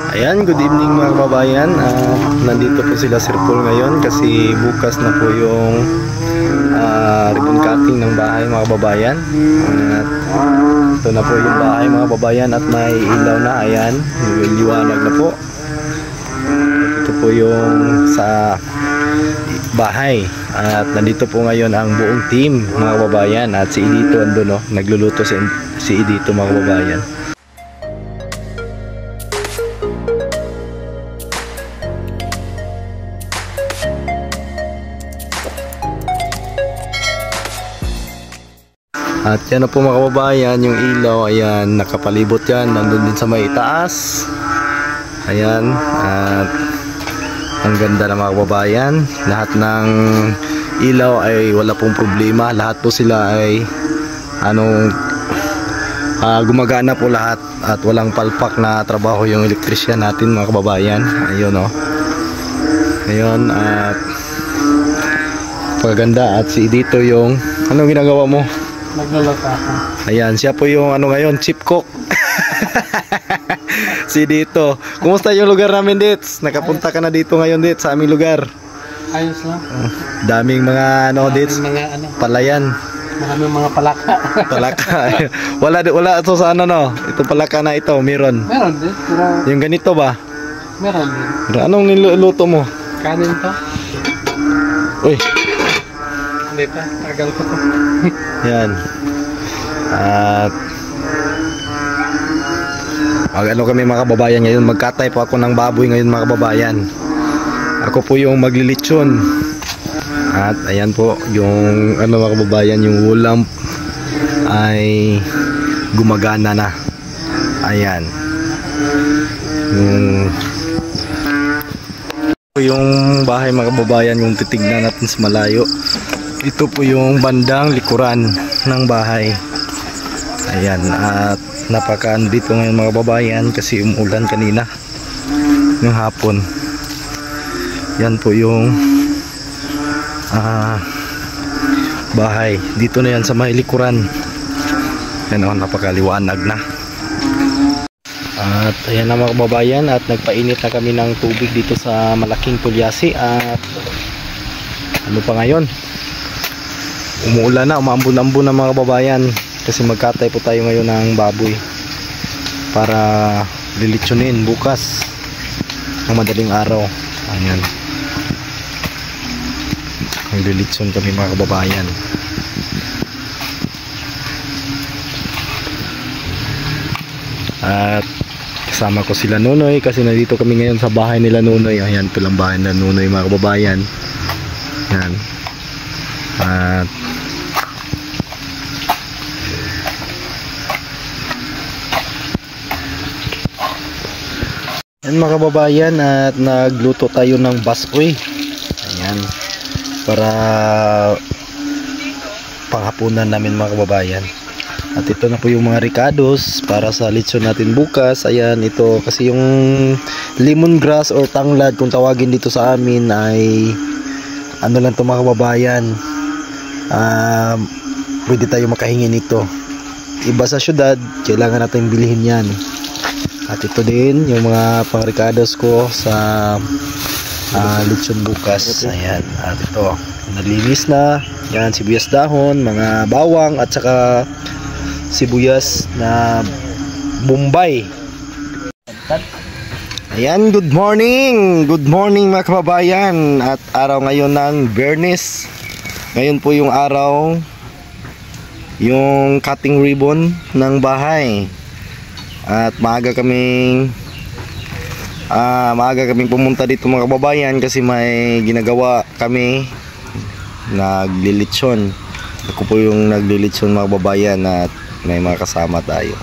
Ayan, good evening mga kababayan. Nandito po sila Sir Paul ngayon kasi bukas na po yung ribbon cutting ng bahay mga kababayan. At ito na po yung bahay mga kababayan at may ilaw na. Ayan, liwanag na po. At ito po yung sa bahay. At nandito po ngayon ang buong team mga kababayan. At si Edito andun, no? Nagluluto si Edito mga kababayan. At yan na po mga kababayan, yung ilaw, ayan, nakapalibot yan, nandun din sa may taas. Ayan, at ang ganda na mga kababayan. Lahat ng ilaw ay wala pong problema, lahat po sila ay gumagana po lahat at walang palpak na trabaho yung electrician natin mga kababayan. Ayun o. Ayun, at paganda. At si dito yung, anong ginagawa mo? Nagluluto ako. Ayan, siya po yung ngayon, chief cook. Si dito. Kumusta yung lugar namin, Dits? Nakapunta ka na dito ngayon, Dits, sa aming lugar. Ayos lang. Daming mga Dits, mga palayan. Maraming mga palaka. Palaka. wala ito sa ito palaka na ito, meron. Meron din, pero Yung ganito ba? meron din. Anong niluto mo? Kanin to. Uy, Hindi pa, tagal ko to. yan. At kami mga kababayan ngayon, magkatay po ako ng baboy ngayon mga kababayan. Ako po yung maglilitsyon. At ayan po yung mga kababayan, yung wool lamp ay gumagana na. Ayan. Yung bahay mga kababayan, yung titignan natin sa malayo. Ito po yung bandang likuran ng bahay. Ayan, at napaka dito ngayon mga kababayan kasi umulan kanina ng hapon. Yan po yung bahay. Dito na yan sa may likuran. Yan o, napakaliwanag na. At ayan na mga kababayan, at nagpainit na kami ng tubig dito sa malaking tulyasi. At ano pa ngayon, umuulan na, umaambon-ambon na mga kababayan kasi magkatay po tayo ngayon ng baboy para lilitsunin bukas ng madaling araw. Ayan, maglilitsun kami mga kababayan. At kasama ko sila Nunoy kasi nandito kami ngayon sa bahay nila Nunoy. Ayan po lang bahay na Nunoy mga kababayan. Ayan. At yan mga kababayan, at nagluto tayo ng baskoy. Ayan, para panghapunan namin mga kababayan. At ito na po yung mga ricados para sa lechon natin bukas. Ayan, ito kasi yung lemongrass or tanglad kung tawagin dito sa amin ay lang to mga kababayan. Pwede tayo makahingi nito. Iba sa syudad, kailangan natin bilhin yan. At ito din yung mga pang-ricados ko sa lechon bukas. Ayan, at ito nalinis na. Yan, sibuyas dahon, mga bawang, at saka sibuyas na Bombay. Ayan, good morning! Good morning mga kababayan. At araw ngayon ng Biyernes. Ngayon po yung araw, yung cutting ribbon ng bahay. At maaga kaming pumunta dito mga kababayan kasi may ginagawa kami, naglilitsyon. Ako po yung naglilitsyon mga kababayan at may mga kasama tayo.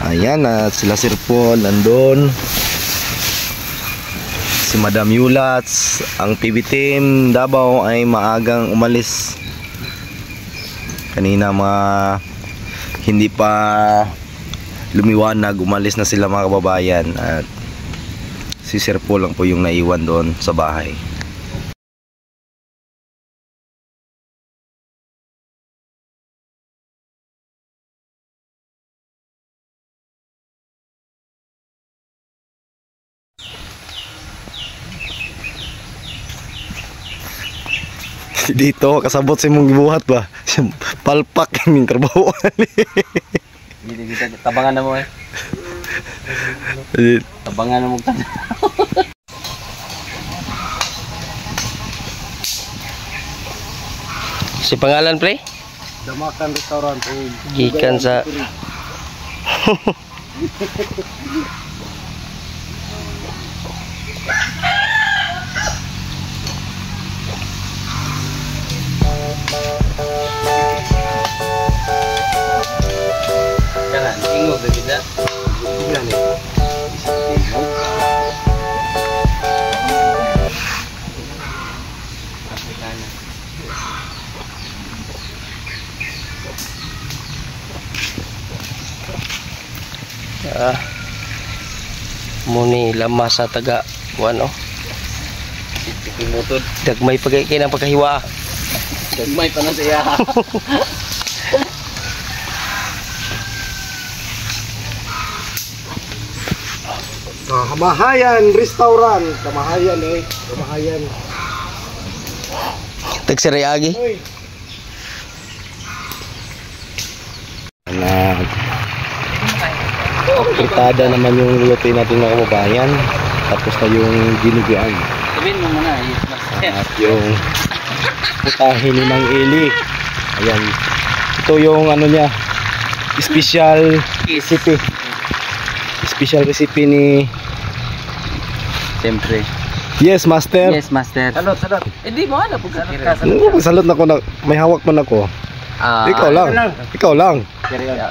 Ayan, at sila Sir Paul nandun, si Madam Yulats. Ang PB team Davao ay maagang umalis kanina, hindi pa lumiwanag, umalis na sila mga kababayan. At si Sir Paul lang po yung naiwan doon sa bahay. Dito, kasabot sa imong gibuhat ba? Palpak yung trabaho. Gita, tabangan na mo eh. Tabangan na mo ka. Si pangalan pre? Damakan restaurant. Gikan sa Kanan, ingog na kita. Yan eh. Afrikana. Muni lama sa taga ano? Mutod. Dagmay pagay ng pagkahiwa. Dagmay pa na siya. Kamahayan restaurant. Kamahayan eh. Kamahayan. Tagsirayagi. Na fritada naman yung luto natin mga kababayan. Tapos na yung ginuguan. Sabihin mo muna. At yung putahe ni Mang Eli. Ayan. Ito yung ano niya. Special recipe. Special recipe ni... Siyempre. Yes, master. Yes, master. Salot, salot. Hindi mo alam. Salot na ko na. May hawak man ako. Ikaw lang. Ikaw lang.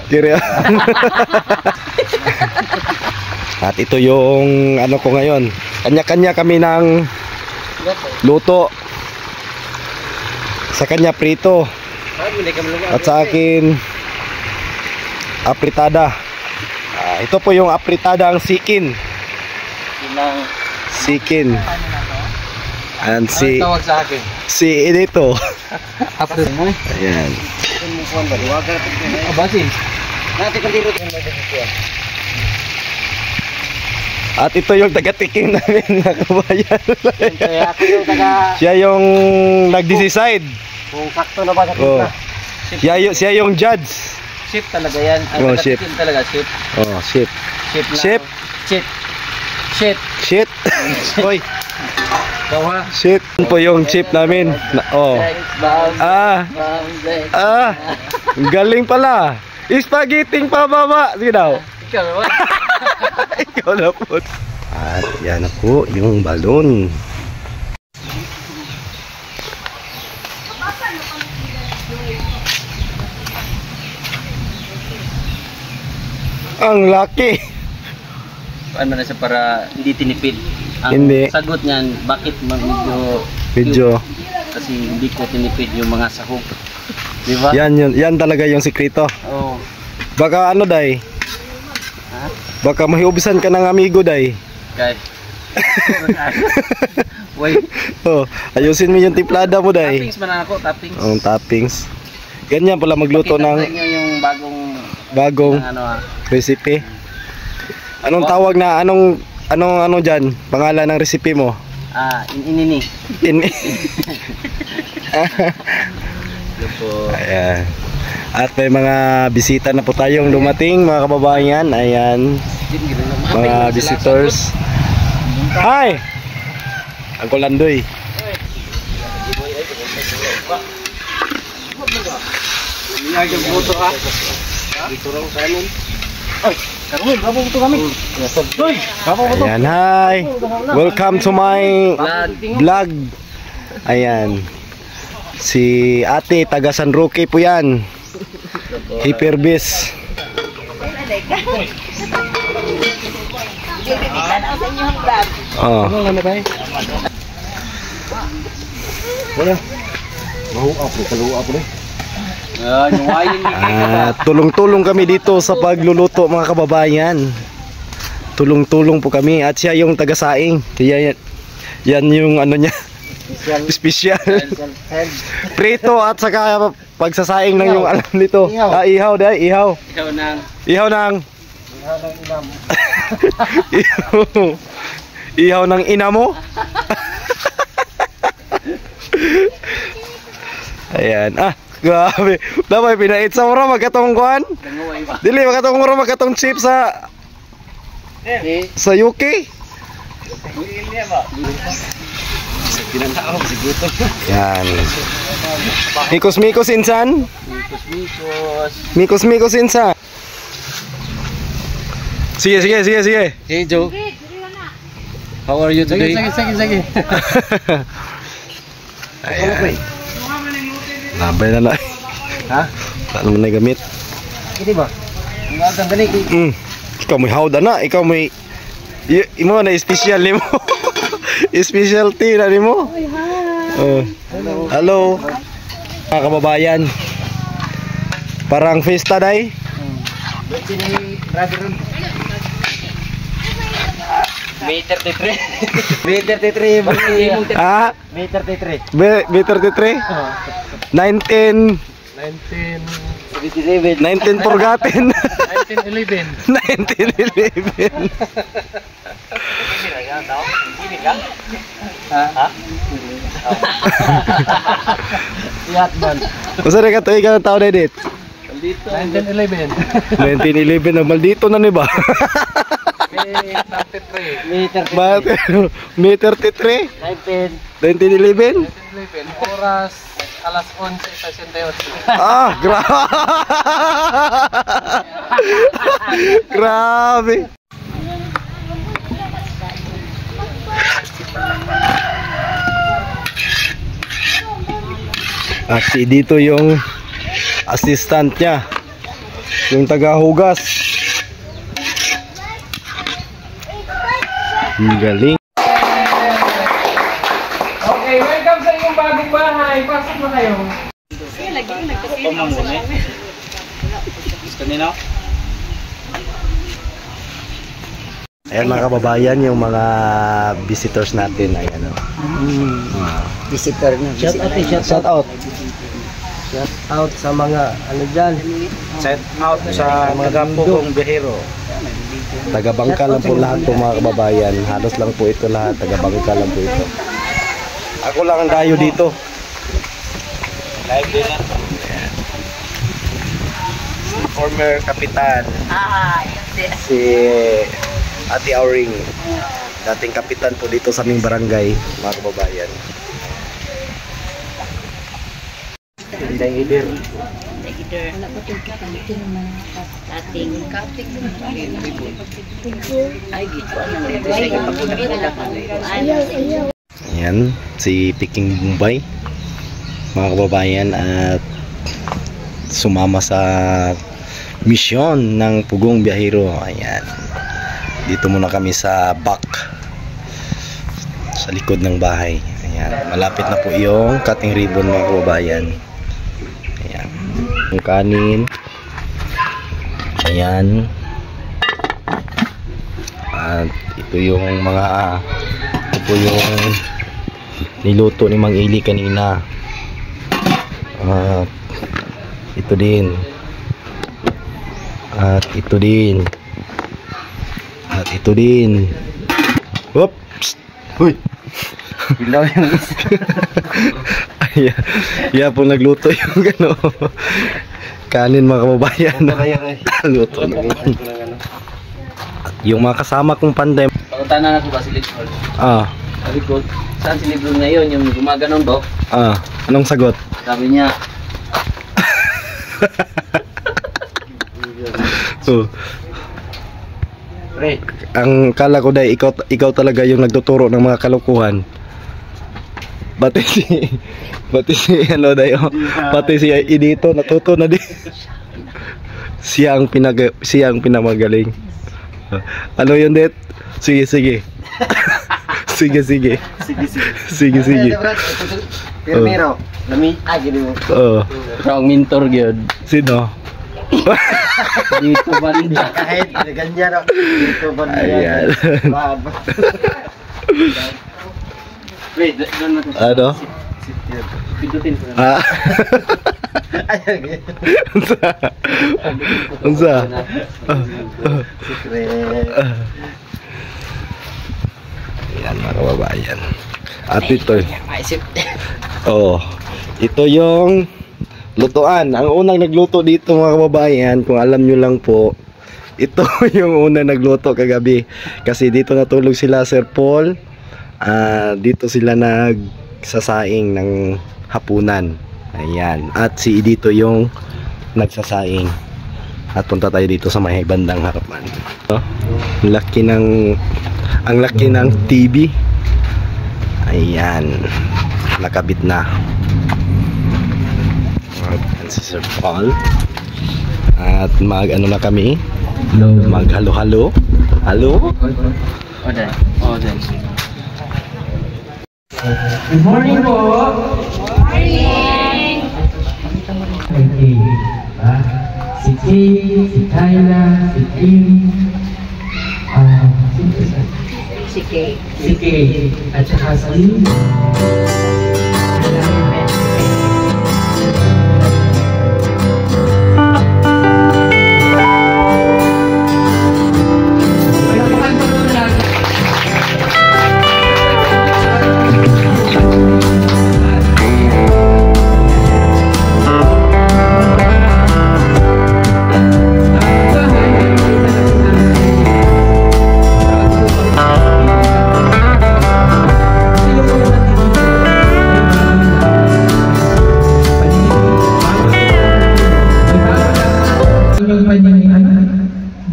Kiri. At ito yung ano ko ngayon. Kanya-kanya kami ng luto. Sa kanya prito. At sa akin apritada. Ito po yung apritada ang sikin. Sikin. And si tawag sa akin? Si dito. After mo. Ayan. Abasin. At ito yung taga-tikim namin na kabayan. Ako yung taga... Siya yung nag-decide. Kung sakto na ba sa Oh. timpla? Siya yung judge. Ship talaga yan. Ang Oh, ship. taga-tikim talaga, ship. Oh, shit. Ship na. Ship. Shit. Shit. Shit. Hoy, Ikaw ha? shit. Yun po yung chip namin. Oh. Galing pala. Spaghetti pa baba. Sige daw. Ikaw naman. Ikaw na po. At yan na po yung balon. Ang laki. Ano na siya para hindi tinipid. Ang Hindi. sagot niyan, bakit Medyo. kasi hindi ko tinipid yung mga sahog. Di ba? Yan talaga yung sikreto. Oo. Baka ano day? Ha? Baka mahiubisan ka ng amigo day. Guys. Wait. Oh, ayusin mo yung timplada mo day. Toppings man ako, toppings. Oh, toppings. Ganyan pala magluto Pakita ng sa inyo yung bagong ng ano ha. recipe. Anong tawag na anong diyan? Pangalan ng recipe mo? Inini. Ayan. At may mga bisita na po tayong dumating, mga kababayan. Ayan. Mga visitors. Hi! Uncle Landoy. Ayan, hi! Welcome to my vlog. Ayan. Si ate, taga San Roque po yan. Hyperbis. Oh. Tulong-tulong kami dito sa pagluluto mga kababayan. Tulong-tulong po kami at siya yung taga-saing. Kaya yan yung ano niya. Special. Prito at saka pagsasaing ng yung alam nito. Ihaw dahil, ihaw. Ihaw ng inam. Ihaw ng ina mo. Ayan. Ah, grabe. Dapat pinait sa mura magkatong kuan. Dili magkatong mura magkatong chip sa UK. Yan. Mikos insan. Mikos insan. Sige. Hey Joe. How are you today? Sige. Ayan. Nabay na lang. Ha? Ano mo na gamit? Ini ba? Ang agad dali. Ikaw may hawda na. Ikaw may... Imo na special ni mo. Specialty na ni mo. Hello. Mga kababayan. Parang fiesta day. May 33. May 33. Ah? May 33. May 33? 19 forgotten. 1911. 1911. Ha? Ihat man. Masa na ka to? Ikaw ang tao na edit? Dito. 1911. 1911 na maldito na ni ba? May 33? 1911? Oras alas 11:68. Ah, grabe. At si dito yung assistant niya, yung tagahugas. Ang galing. Okay, welcome sa inyong bagong bahay. Pasok na kayo. Ayan mga kababayan, yung mga visitors natin. Ayan o. Visitor na. Shout out. Shout out sa mga ano dyan. Set out sa mga pugong bihero. Taga-Bangka lang po lahat po mga kababayan. Halos lang po ito lahat. Taga-Bangka lang po ito. Ako lang ang dayo dito. Live din na. Former kapitan. Si Ate Auring. Dating kapitan po dito sa aming barangay, mga kababayan. Ayan, si Peking Bombay, mga kababayan, at sumama sa misyon ng Pugong Biyahero. Ayan, dito muna kami sa back, sa likod ng bahay. Ayan, malapit na po yung cutting ribbon mga kababayan. Ayan, yung kanin. Ayan, at ito yung mga niluto ni Mang Ili kanina. At ito din. At ito din. At ito din. Oops. Huy. Bilaw yung yeah, po nagluto yung gano. Kanin mga kababayan. Luto na. Yung mga kasama kong panday. Pagkutanan na ko ba si Libron? Ah. Sabi ko, saan si Libron ngayon? Yung gumaganon ba? Ah. Anong sagot? Sabi niya, So, pre, ang kala ko dahil ikaw talaga yung nagtuturo ng mga kalokohan. Pati si ano dayo, pati si Idito natuto na din. Siya ang pinamagaling. Ano yun, Det? Sige. Sige. Primero, lami, gini mo. Oo. Ang mentor gyud. Sino? Dito banda. Kahit ganyan o. Dito ba Ayan. Wait, doon na to. Ano? Pindutin ko na. Ah. Unsa? Ayan mga kababayan. At ito. Maisip. Oo. Ito yung lutuan. Ang unang nagluto dito mga kababayan, kung alam nyo lang po, ito yung unang nagluto kagabi. Kasi dito natulog sila Sir Paul. Dito sila nagsasaing ng hapunan. Ayan. At si dito yung nagsasaing. At punta tayo dito sa may bandang harapan. Ang laki ng TV. Ayan. Nakabit na. Ayan si Sir Paul. At mag-ano na kami. Mag-halo-halo. Halo? Order. Good morning po. Morning. Si Kay, si Kyla, si Kim, si Kay, at saka si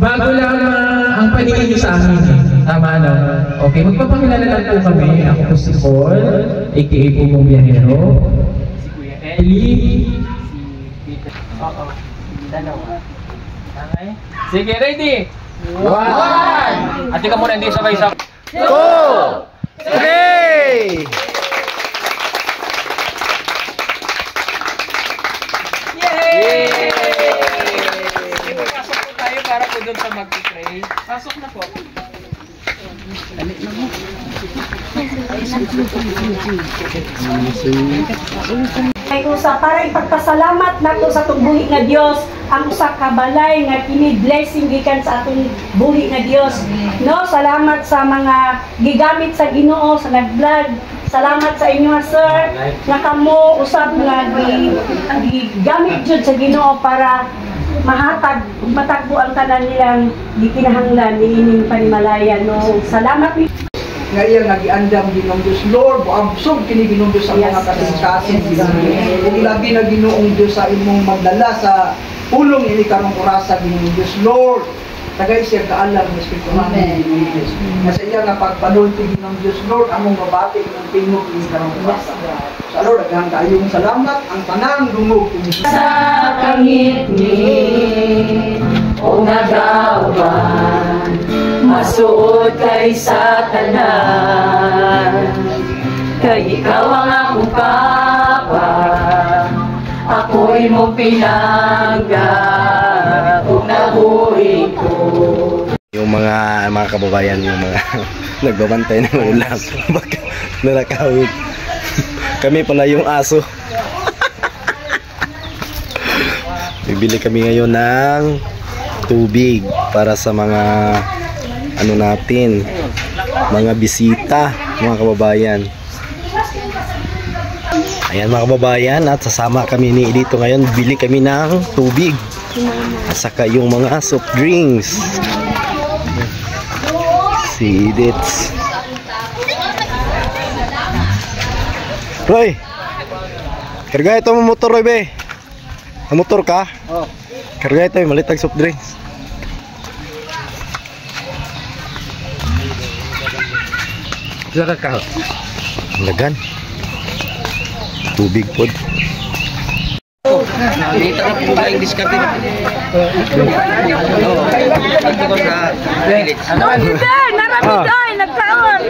bago lang ang paningin nyo sa akin. Tama na. Okay, magpapakilala lang po kami. Ako po si Paul, aka po mong biyahero. Si Kuya Ellie. Si Peter. Oo. Dalawa. Okay. Sige, ready? 1! Ati ka muna hindi sabay-sabay. 2, 3! Yay! Pasok po tayo para po doon sa mag-pray. Pasok na po. Ay usa para ipagpasalamat nato sa atong buhi nga Dios, ang usa ka balay nga kini blessing gikan sa atong buhi nga Dios. No, salamat sa mga gigamit sa Ginoo sa nag-vlog. Salamat sa inyo sir nga kamo usab nga gigamit jud sa Ginoo para matagbo ang tanan nilang gikinahanglan niining panimalayan. No, salamat Ngayon nagiandam Ginoong Diyos Lord, buabsog kini Ginoong Diyos sa mga kasing-kasing Ginoong. Ilabi na Ginoong Diyos sa imong magdala sa pulong ini karong orasa Ginoong Diyos Lord. Tagay siya kaalam ng Espiritu namin Ginoong Diyos. Nasa iya nga pagpanulti Ginoong Diyos Lord, among mabati ng tingog ini karong orasa. Sa Lord, agang kayong salamat, ang tanang dungog kini sa kangit-ngit o nagawan, masuot kay sa tanan. Kay ikaw ang akong papa, ako'y mo pinangga kung nabuhi ko. Yung mga kababayan, yung mga nagbabantay ng ulam. Baka narakawin. Kami pala yung aso. Bibili kami ngayon ng tubig para sa mga ano natin, mga bisita, mga kababayan. Ayan mga kababayan, at sasama kami ni dito ngayon, bili kami ng tubig at saka yung mga soft drinks. Si Edith. Roy, karga ito mo motor Roy be. Ang motor ka? Oo. Karga ito yung malitag soft drinks. Saka ka. Lagan. Tubig pod. Dito na po ba yung diskarte na? Oo. Dito ko sa village. Narami nagkaon.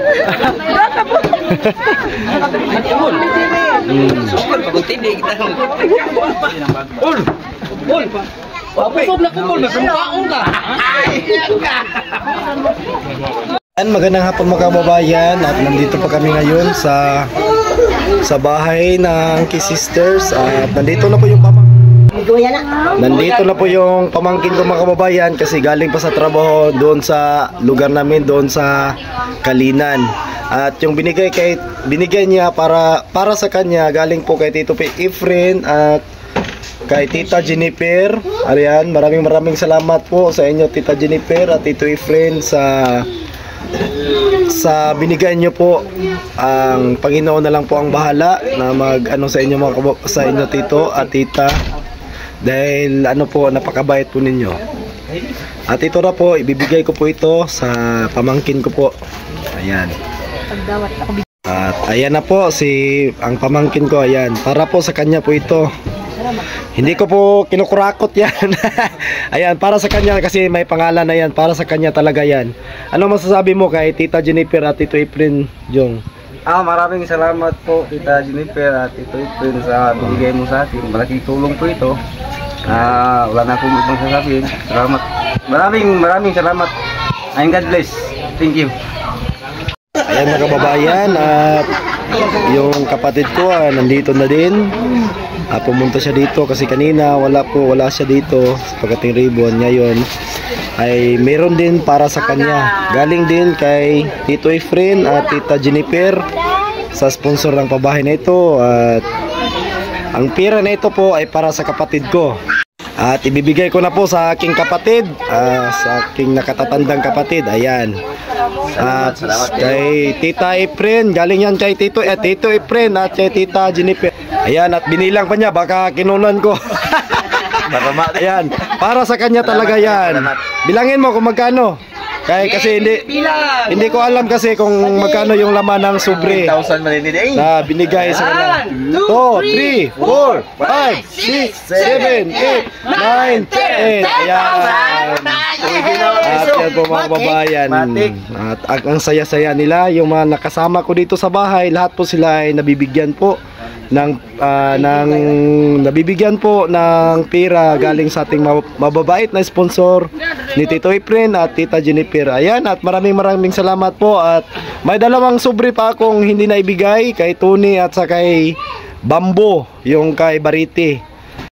Sukol, pagod tindi kita. Ul! Papusog na kumol, nasambaong ka. Magandang hapon mga kababayan, at nandito pa kami ngayon sa bahay ng Key Sisters, at nandito na po yung Nandito na po yung pamangkin ko mga kababayan kasi galing pa sa trabaho doon sa lugar namin, doon sa Kalinan. At yung binigay niya para sa kanya galing po kay Tito Efren at kay Tita Jennifer. Ariyan, maraming salamat po sa inyo Tita Jennifer at Tito Efren sa binigay niyo po. Ang Panginoon na lang po ang bahala na mag-ano sa inyo sa inyo Tito at Tita. Dahil ano po, napakabait po ninyo. At ito na po, ibibigay ko po ito sa pamangkin ko po. Ayan. At ayan na po ang pamangkin ko, ayan. Para po sa kanya po ito. Hindi ko po kinukurakot yan. Ayan, para sa kanya kasi may pangalan na yan. Para sa kanya talaga yan. Ano masasabi mo kay Tita Jennifer at Tito Efren, Jong? Maraming salamat po Tita Jennifer at Tito Efren sa binigay mo sa atin. Malaking tulong po ito. Wala na akong ibang sasabihin. Salamat. Maraming salamat. And God bless. Thank you. Ayan mga kababayan, at yung kapatid ko nandito na din. Pumunta siya dito kasi kanina wala siya dito sa pagdating ribbon. Ngayon ay meron din para sa kanya. Galing din kay Tito Efren at Tita Jennifer sa sponsor ng pabahay na ito. At ang pera na ito po ay para sa kapatid ko. At ibibigay ko na po sa aking kapatid, sa aking nakatatandang kapatid. Ayan. At kay Tita Efren, galing yan kay Tito Efren at kay Tita Jennifer. Ayan, at binilang pa niya, baka kinunan ko. Ayan, para sa kanya talaga yan. Bilangin mo kung magkano. Kasi hindi ko alam kasi kung magkano yung laman ng sobre na binigay sa kanya. 2, 3, 4, 5, 6, 7, 8, 9, 10. Ayan. At yan po mga kababayan. At ang saya-saya nila, yung mga nakasama ko dito sa bahay, lahat po sila ay nabibigyan po ng pera galing sa ating mababait na sponsor ni Tito Efren at Tita Jennifer. Ayan, at maraming salamat po. At may dalawang sobre pa akong hindi na ibigay kay Tony at sa kay Bambo, yung kay Bariti.